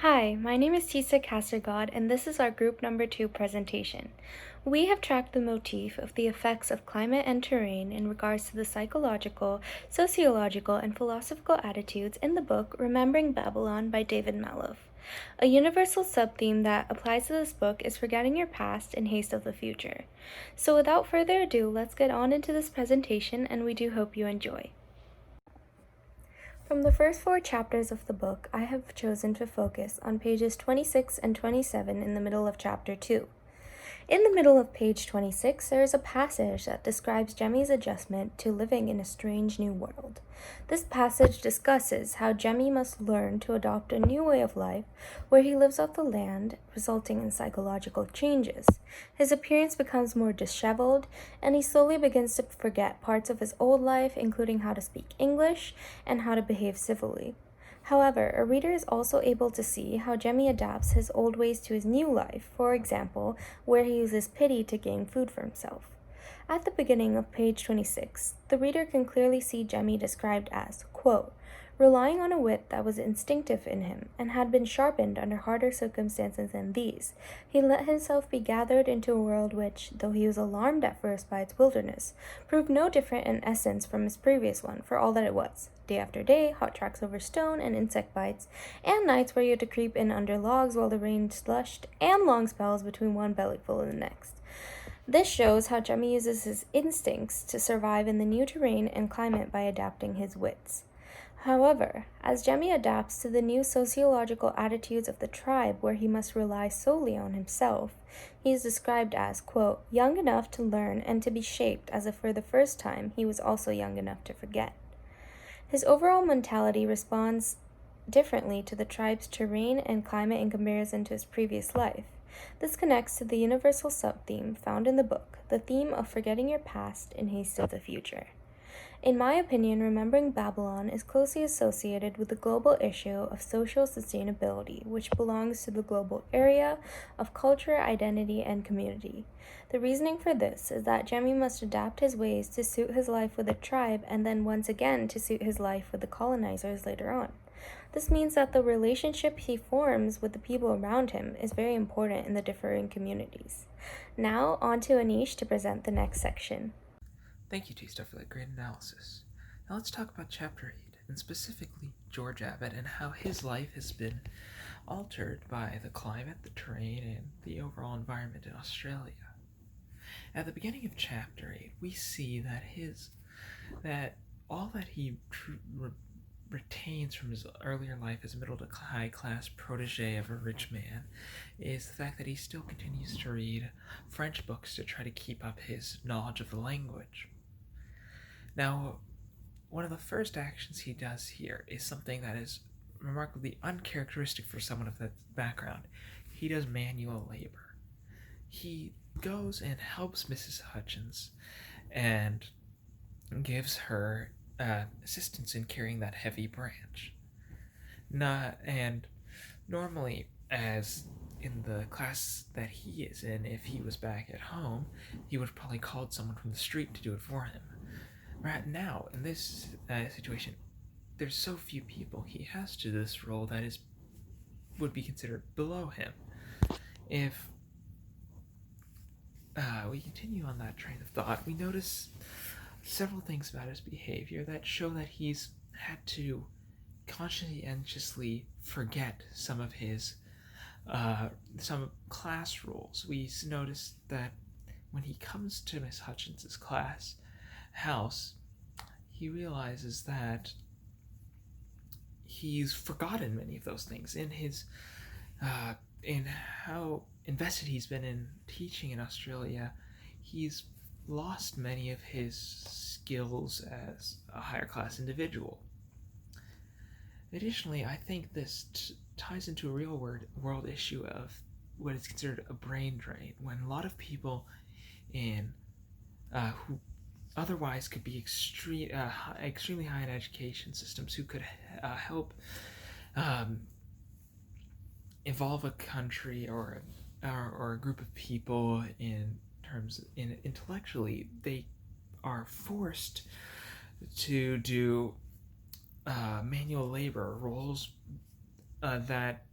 Hi, my name is Tisa Castergod, and this is our group number 2 presentation. We have tracked the motif of the effects of climate and terrain in regards to the psychological, sociological, and philosophical attitudes in the book Remembering Babylon by David Malouf. A universal subtheme that applies to this book is forgetting your past in haste of the future. So without further ado, let's get on into this presentation, and we do hope you enjoy. From the first 4 chapters of the book, I have chosen to focus on pages 26 and 27 in the middle of chapter 2. In the middle of page 26, there is a passage that describes Jemmy's adjustment to living in a strange new world. This passage discusses how Jemmy must learn to adopt a new way of life where he lives off the land, resulting in psychological changes. His appearance becomes more disheveled, and he slowly begins to forget parts of his old life, including how to speak English and how to behave civilly. However, a reader is also able to see how Jemmy adapts his old ways to his new life, for example, where he uses pity to gain food for himself. At the beginning of page 26, the reader can clearly see Jemmy described as, quote, relying on a wit that was instinctive in him and had been sharpened under harder circumstances than these. He let himself be gathered into a world which, though he was alarmed at first by its wilderness, proved no different in essence from his previous one for all that it was. Day after day, hot tracks over stone and insect bites, and nights where you had to creep in under logs while the rain slushed, and long spells between one bellyful and the next. This shows how Jemmy uses his instincts to survive in the new terrain and climate by adapting his wits. However, as Jemmy adapts to the new sociological attitudes of the tribe where he must rely solely on himself, he is described as, quote, young enough to learn and to be shaped as if for the first time he was also young enough to forget. His overall mentality responds differently to the tribe's terrain and climate in comparison to his previous life. This connects to the universal subtheme found in the book, the theme of forgetting your past in haste of the future. In my opinion, Remembering Babylon is closely associated with the global issue of social sustainability, which belongs to the global area of culture, identity, and community. The reasoning for this is that Jemmy must adapt his ways to suit his life with the tribe and then once again to suit his life with the colonizers later on. This means that the relationship he forms with the people around him is very important in the differing communities. Now, on to Anish to present the next section. Thank you, T-Star, for that great analysis. Now let's talk about Chapter 8, and specifically George Abbot and how his life has been altered by the climate, the terrain, and the overall environment in Australia. At the beginning of Chapter 8, we see that all that he retains from his earlier life as a middle to high class protege of a rich man is the fact that he still continues to read French books to try to keep up his knowledge of the language. Now, one of the first actions he does here is something that is remarkably uncharacteristic for someone of that background. He does manual labor. He goes and helps Mrs. Hutchins and gives her assistance in carrying that heavy branch. And normally, as in the class that he is in, if he was back at home, he would have probably called someone from the street to do it for him. Right now, in this situation, there's so few people he has to this role that would be considered below him. If we continue on that train of thought, we notice several things about his behavior that show that he's had to conscientiously forget some of his some class rules. We notice that when he comes to Miss Hutchins's house, he realizes that he's forgotten many of those things in how invested he's been in teaching in Australia. He's lost many of his skills as a higher class individual. Additionally, I think this ties into a real world issue of what is considered a brain drain, when a lot of people who otherwise could be extremely high in education systems who could help evolve a country or a group of people in intellectually, they are forced to do manual labor roles that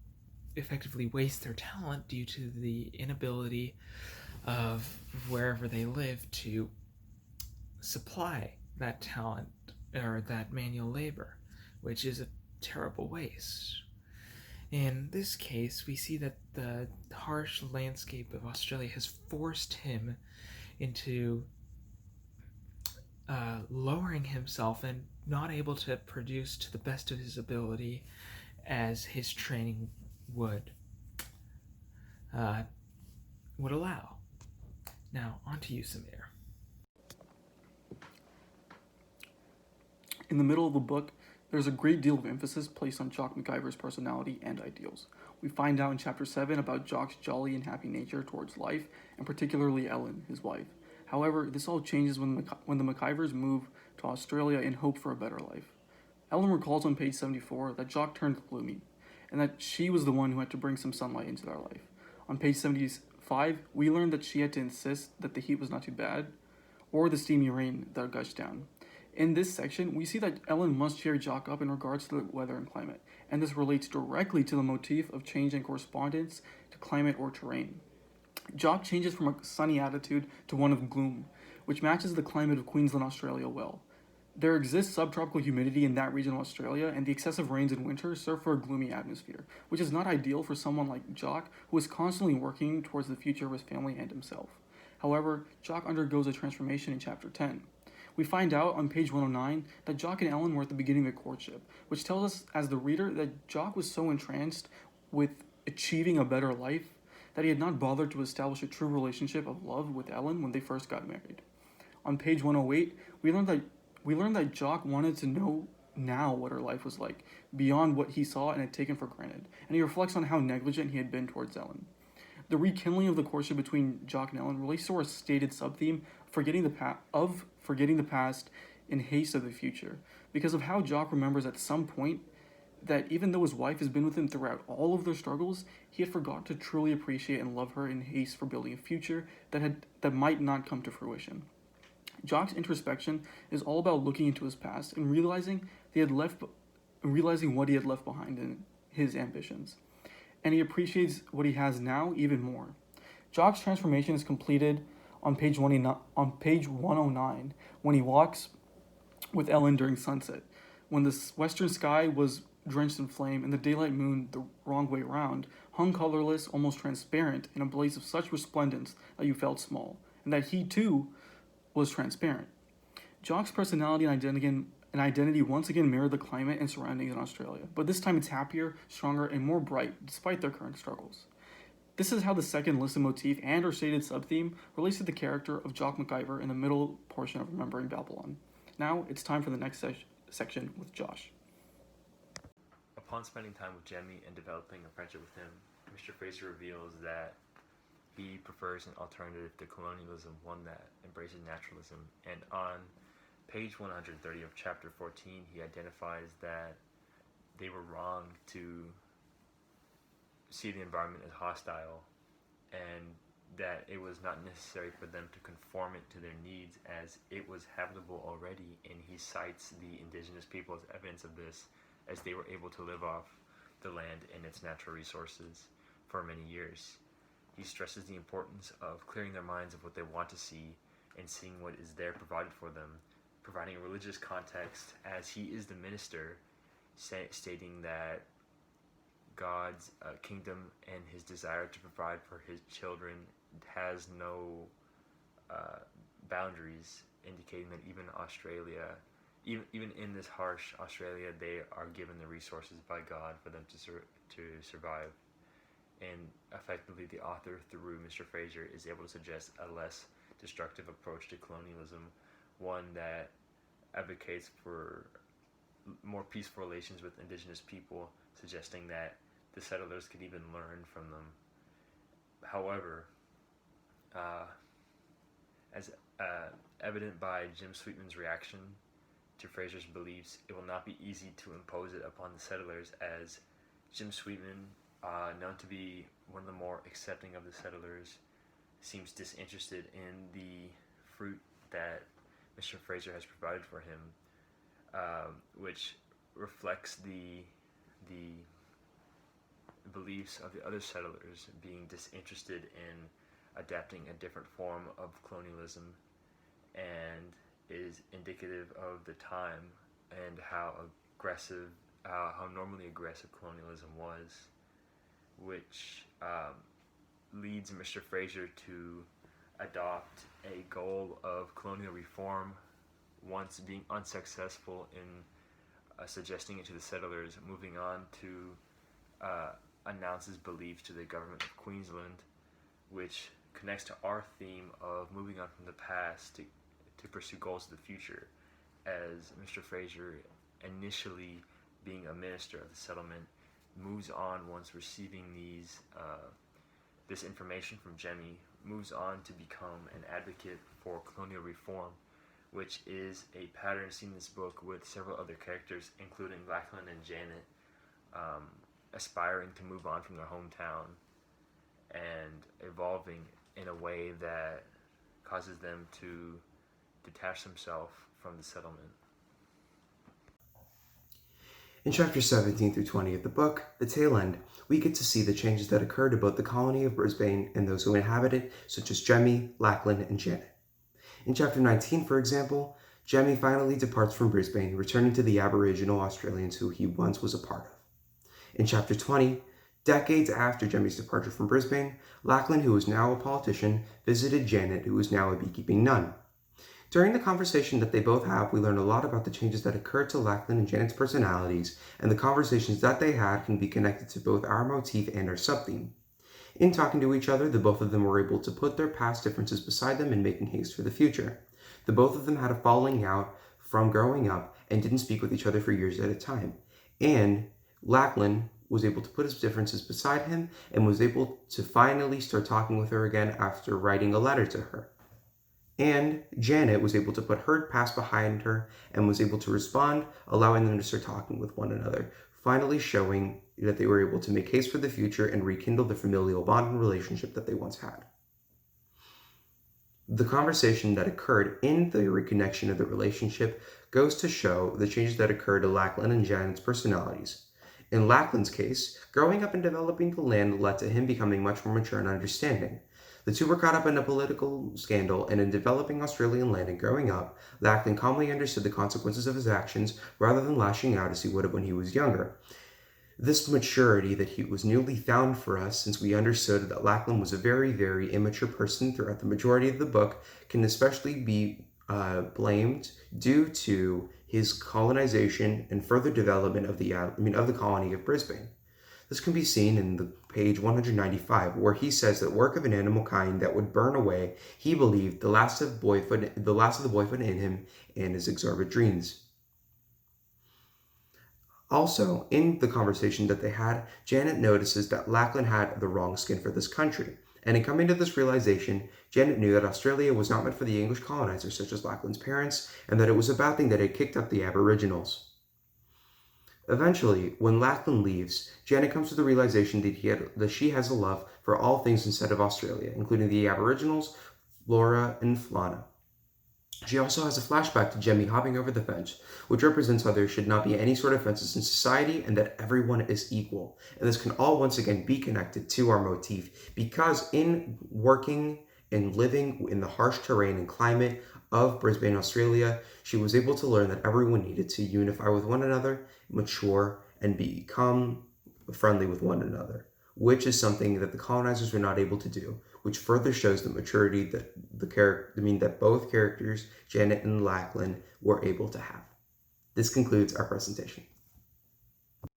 effectively waste their talent due to the inability of wherever they live to supply that talent or that manual labor, which is a terrible waste. In this case, we see that the harsh landscape of Australia has forced him into lowering himself and not able to produce to the best of his ability as his training would allow. Now, on to you, Samir. In the middle of the book, there's a great deal of emphasis placed on Jock McIver's personality and ideals. We find out in Chapter 7 about Jock's jolly and happy nature towards life, and particularly Ellen, his wife. However, this all changes when the McIvers move to Australia in hope for a better life. Ellen recalls on page 74 that Jock turned gloomy, and that she was the one who had to bring some sunlight into their life. On page 75, we learn that she had to insist that the heat was not too bad, or the steamy rain that gushed down. In this section, we see that Ellen must cheer Jock up in regards to the weather and climate, and this relates directly to the motif of change in correspondence to climate or terrain. Jock changes from a sunny attitude to one of gloom, which matches the climate of Queensland, Australia well. There exists subtropical humidity in that region of Australia, and the excessive rains in winter serve for a gloomy atmosphere, which is not ideal for someone like Jock, who is constantly working towards the future of his family and himself. However, Jock undergoes a transformation in Chapter 10. We find out on page 109 that Jock and Ellen were at the beginning of a courtship, which tells us as the reader that Jock was so entranced with achieving a better life that he had not bothered to establish a true relationship of love with Ellen when they first got married. On page 108, we learned that Jock wanted to know now what her life was like, beyond what he saw and had taken for granted, and he reflects on how negligent he had been towards Ellen. The rekindling of the courtship between Jock and Ellen relates to our stated sub-theme forgetting the past in haste of the future, because of how Jock remembers at some point that even though his wife has been with him throughout all of their struggles, he had forgot to truly appreciate and love her in haste for building a future that might not come to fruition. Jock's introspection is all about looking into his past and realizing what he had left behind in his ambitions, and he appreciates what he has now even more. Jock's transformation is completed on page 109 when he walks with Ellen during sunset, when the western sky was drenched in flame and the daylight moon, the wrong way around, hung colorless, almost transparent, in a blaze of such resplendence that you felt small, and that he too was transparent. Jock's personality and identity once again mirror the climate and surroundings in Australia, but this time it's happier, stronger, and more bright despite their current struggles. This is how the second listed motif and or stated sub-theme relates to the character of Jock McIver in the middle portion of Remembering Babylon. Now it's time for the next section with Josh. Upon spending time with Jemmy and developing a friendship with him, Mr. Fraser reveals that he prefers an alternative to colonialism, one that embraces naturalism. And on page 130 of chapter 14, he identifies that they were wrong to see the environment as hostile, and that it was not necessary for them to conform it to their needs as it was habitable already, and he cites the indigenous people as evidence of this, as they were able to live off the land and its natural resources for many years. He stresses the importance of clearing their minds of what they want to see and seeing what is there provided for them, providing a religious context as he is the minister, stating that God's kingdom and his desire to provide for his children has no boundaries, indicating that even Australia, even in this harsh Australia, they are given the resources by God for them to survive. And effectively, the author, through Mr. Fraser, is able to suggest a less destructive approach to colonialism, one that advocates for more peaceful relations with indigenous people, suggesting that the settlers could even learn from them. However, as evident by Jim Sweetman's reaction to Fraser's beliefs, it will not be easy to impose it upon the settlers, as Jim Sweetman, known to be one of the more accepting of the settlers, seems disinterested in the fruit that Mr. Fraser has provided for him, which reflects the belief beliefs of the other settlers, being disinterested in adapting a different form of colonialism, and is indicative of the time and how normally aggressive colonialism was, which leads Mr. Fraser to adopt a goal of colonial reform, once being unsuccessful in suggesting it to the settlers, moving on to announce his beliefs to the government of Queensland, which connects to our theme of moving on from the past to pursue goals of the future, as Mr. Fraser, initially being a minister of the settlement, moves on once receiving this information from Jemmy, moves on to become an advocate for colonial reform, which is a pattern seen in this book with several other characters, including Lachlan and Janet, aspiring to move on from their hometown and evolving in a way that causes them to detach themselves from the settlement. In chapters 17 through 20 of the book, the tail end, we get to see the changes that occurred about the colony of Brisbane and those who inhabit it, such as Jemmy, Lachlan, and Janet. In chapter 19, for example, Jemmy finally departs from Brisbane, returning to the Aboriginal Australians who he once was a part of. In chapter 20, decades after Jemmy's departure from Brisbane, Lachlan, who is now a politician, visited Janet, who is now a beekeeping nun. During the conversation that they both have, we learn a lot about the changes that occurred to Lachlan and Janet's personalities, and the conversations that they had can be connected to both our motif and our sub-theme. In talking to each other, the both of them were able to put their past differences beside them and making haste for the future. The both of them had a falling out from growing up and didn't speak with each other for years at a time. And Lachlan was able to put his differences beside him and was able to finally start talking with her again after writing a letter to her. And Janet was able to put her past behind her and was able to respond, allowing them to start talking with one another, finally showing that they were able to make haste for the future and rekindle the familial bond and relationship that they once had. The conversation that occurred in the reconnection of the relationship goes to show the changes that occurred to Lachlan and Janet's personalities. In Lachlan's case, growing up and developing the land led to him becoming much more mature and understanding. The two were caught up in a political scandal, and in developing Australian land and growing up, Lachlan calmly understood the consequences of his actions rather than lashing out as he would have when he was younger. This maturity that he was newly found for us, since we understood that Lachlan was a very, very immature person throughout the majority of the book, can especially be blamed due to his colonization and further development of the colony of Brisbane. This can be seen in the page 195, where he says that work of an animal kind that would burn away, he believed the last of the boyhood in him and his exorbitant dreams. Also, in the conversation that they had, Janet notices that Lachlan had the wrong skin for this country. And in coming to this realization, Janet knew that Australia was not meant for the English colonizers such as Lachlan's parents, and that it was a bad thing that it kicked up the Aboriginals. Eventually, when Lachlan leaves, Janet comes to the realization that she has a love for all things instead of Australia, including the Aboriginals, flora, and fauna. She also has a flashback to Jemmy hopping over the fence, which represents how there should not be any sort of fences in society and that everyone is equal. And this can all once again be connected to our motif, because in working and living in the harsh terrain and climate of Brisbane, Australia, she was able to learn that everyone needed to unify with one another, mature, and become friendly with one another, which is something that the colonizers were not able to do, which further shows the maturity that both characters, Janet and Lachlan, were able to have. This concludes our presentation.